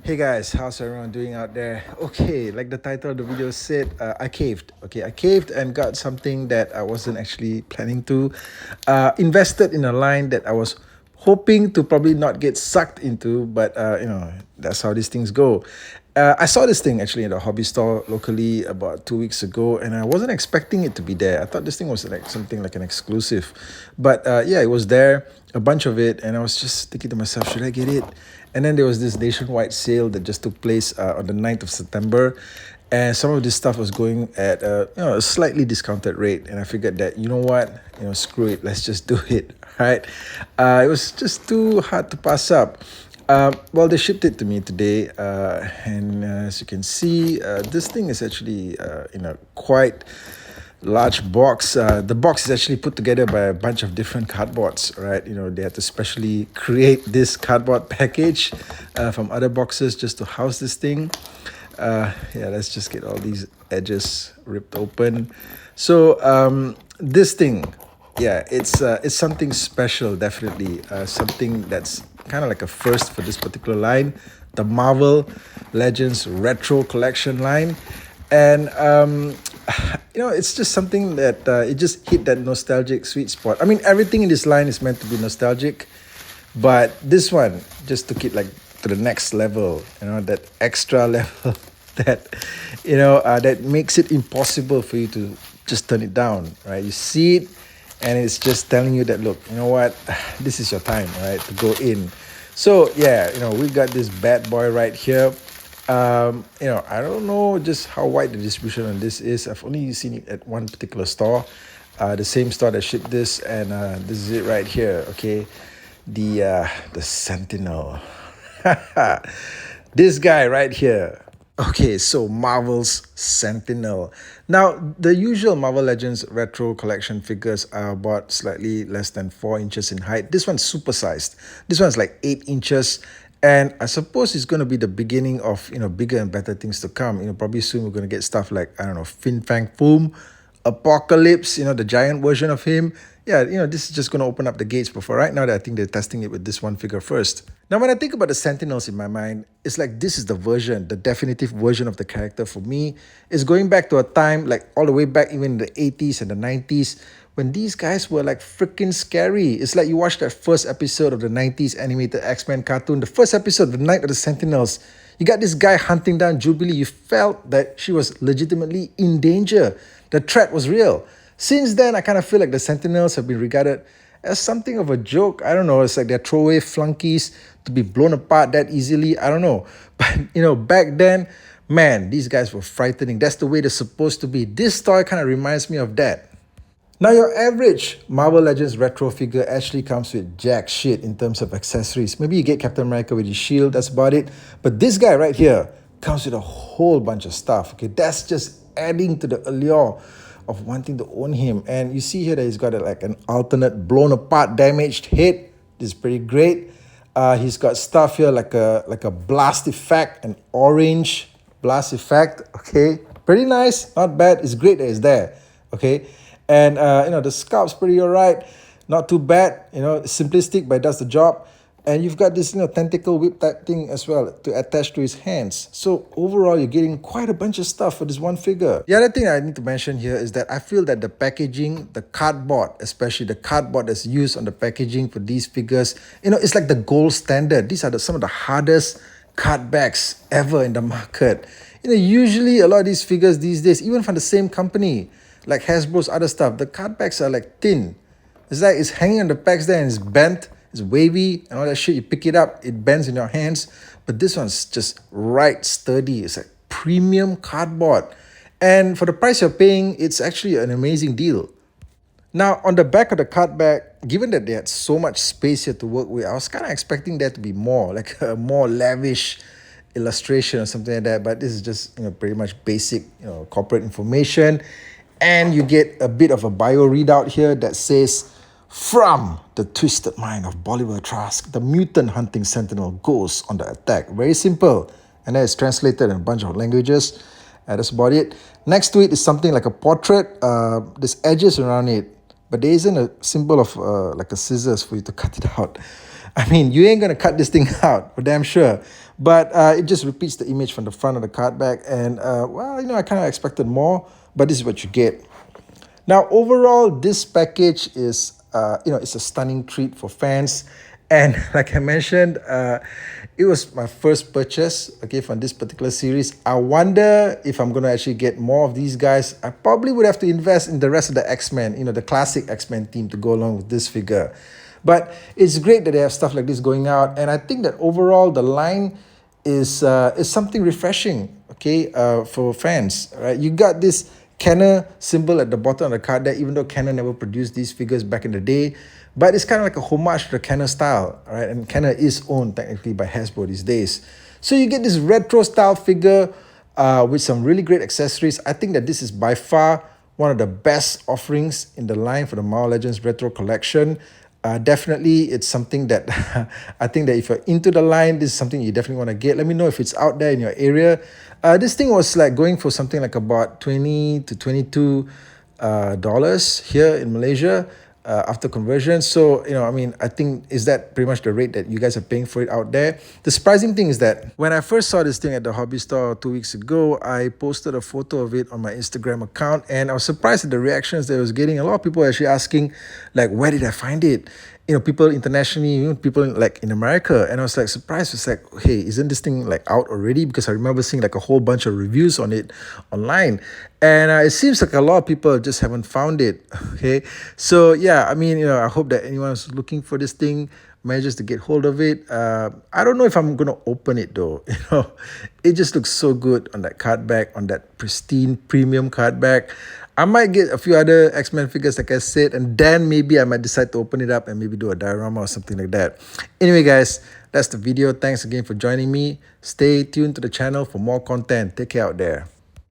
Hey guys, how's everyone doing out there? Okay, like the title of the video said, I caved. Okay, I caved and got something that I wasn't actually planning to. Invested in a line that I was hoping to probably not get sucked into, but that's how these things go. I saw this thing actually at a hobby store locally about 2 weeks ago, and I wasn't expecting it to be there. I thought this thing was like something like an exclusive, but yeah, it was there, a bunch of it, and I was just thinking to myself, should I get it? And then there was this nationwide sale that just took place on the 9th of September. And some of this stuff was going at a slightly discounted rate. And I figured that, you know what, screw it, let's just do it, right? It was just too hard to pass up. Well, they shipped it to me today. And as you can see, this thing is actually in a quite large box. The box is actually put together by a bunch of different cardboards, right? They had to specially create this cardboard package from other boxes just to house this thing. Yeah, let's just get all these edges ripped open. So this thing, yeah, it's something special, definitely. Something that's kind of like a first for this particular line, the Marvel Legends Retro Collection line. And it's just something that it just hit that nostalgic sweet spot. I mean, everything in this line is meant to be nostalgic, but this one just took it like to the next level. That extra level that that makes it impossible for you to just turn it down, right? You see it, and it's just telling you that, look, you know what, this is your time, right, to go in. So yeah, we got this bad boy right here. I don't know just how wide the distribution on this is. I've only seen it at one particular store, the same store that shipped this, and this is it right here. Okay, the Sentinel, this guy right here. Okay, so Marvel's Sentinel. Now, the usual Marvel Legends Retro Collection figures are about slightly less than 4 inches in height. This one's supersized. This one's like 8 inches. And I suppose it's going to be the beginning of, bigger and better things to come. Probably soon we're going to get stuff like, I don't know, Fin Fang Foom, Apocalypse, the giant version of him. Yeah, this is just going to open up the gates. But for right now, I think they're testing it with this one figure first. Now, when I think about the Sentinels in my mind, it's like this is the version, the definitive version of the character for me. It's going back to a time like all the way back even in the 80s and the 90s when these guys were like freaking scary. It's like you watched that first episode of the 90s animated X-Men cartoon, the first episode, The Night of the Sentinels. You got this guy hunting down Jubilee. You felt that she was legitimately in danger. The threat was real. Since then, I kind of feel like the Sentinels have been regarded as something of a joke. I don't know, it's like they're throwaway flunkies to be blown apart that easily. I don't know. But, back then, man, these guys were frightening. That's the way they're supposed to be. This toy kind of reminds me of that. Now, your average Marvel Legends retro figure actually comes with jack shit in terms of accessories. Maybe you get Captain America with his shield, that's about it. But this guy right here comes with a whole bunch of stuff. Okay, that's just adding to the allure of wanting to own him. And you see here that he's got like an alternate blown apart damaged head. This is pretty great. He's got stuff here like a blast effect, an orange blast effect. Okay, pretty nice, not bad. It's great that it's there. Okay. And, the sculpt's pretty all right. Not too bad, simplistic, but it does the job. And you've got this, tentacle whip type thing as well to attach to his hands. So overall, you're getting quite a bunch of stuff for this one figure. The other thing I need to mention here is that I feel that the packaging, the cardboard, especially the cardboard that's used on the packaging for these figures, it's like the gold standard. These are some of the hardest card backs ever in the market. Usually a lot of these figures these days, even from the same company, like Hasbro's other stuff, the card backs are like thin. It's like it's hanging on the packs there and it's bent, it's wavy and all that shit. You pick it up, it bends in your hands. But this one's just right sturdy. It's like premium cardboard. And for the price you're paying, it's actually an amazing deal. Now, on the back of the card back, given that they had so much space here to work with, I was kind of expecting there to be more, like a more lavish illustration or something like that. But this is just pretty much basic corporate information. And you get a bit of a bio readout here that says, from the twisted mind of Bolivar Trask, the mutant hunting sentinel goes on the attack. Very simple. And then it's translated in a bunch of languages. That's about it. Next to it is something like a portrait. There's edges around it, but there isn't a symbol of like a scissors for you to cut it out. I mean, you ain't gonna cut this thing out, for damn sure. But it just repeats the image from the front of the card back, and well, I kind of expected more, but this is what you get. Now, overall, this package is, it's a stunning treat for fans. And like I mentioned, it was my first purchase, okay, from this particular series. I wonder if I'm going to actually get more of these guys. I probably would have to invest in the rest of the X-Men, the classic X-Men team to go along with this figure. But it's great that they have stuff like this going out. And I think that overall, the line is something refreshing, okay, for fans, right? You got this Kenner symbol at the bottom of the card there, even though Kenner never produced these figures back in the day. But it's kind of like a homage to the Kenner style, right? And Kenner is owned technically by Hasbro these days. So you get this retro style figure with some really great accessories. I think that this is by far one of the best offerings in the line for the Marvel Legends Retro Collection. Definitely, it's something that I think that if you're into the line, this is something you definitely want to get. Let me know if it's out there in your area. This thing was like going for something like about 20 to 22 dollars here in Malaysia after conversion. So, I think is that pretty much the rate that you guys are paying for it out there. The surprising thing is that when I first saw this thing at the hobby store 2 weeks ago, I posted a photo of it on my Instagram account, and I was surprised at the reactions that I was getting. A lot of people were actually asking, like, where did I find it? People internationally, people like in America. And I was like surprised. It's like, hey, isn't this thing like out already? Because I remember seeing like a whole bunch of reviews on it online. And it seems like a lot of people just haven't found it. Okay. So yeah, I hope that anyone who's looking for this thing manages to get hold of it. I don't know if I'm going to open it though. It just looks so good on that card back, on that pristine premium card back. I might get a few other X-Men figures, like I said, and then maybe I might decide to open it up and maybe do a diorama or something like that. Anyway, guys, that's the video. Thanks again for joining me. Stay tuned to the channel for more content. Take care out there.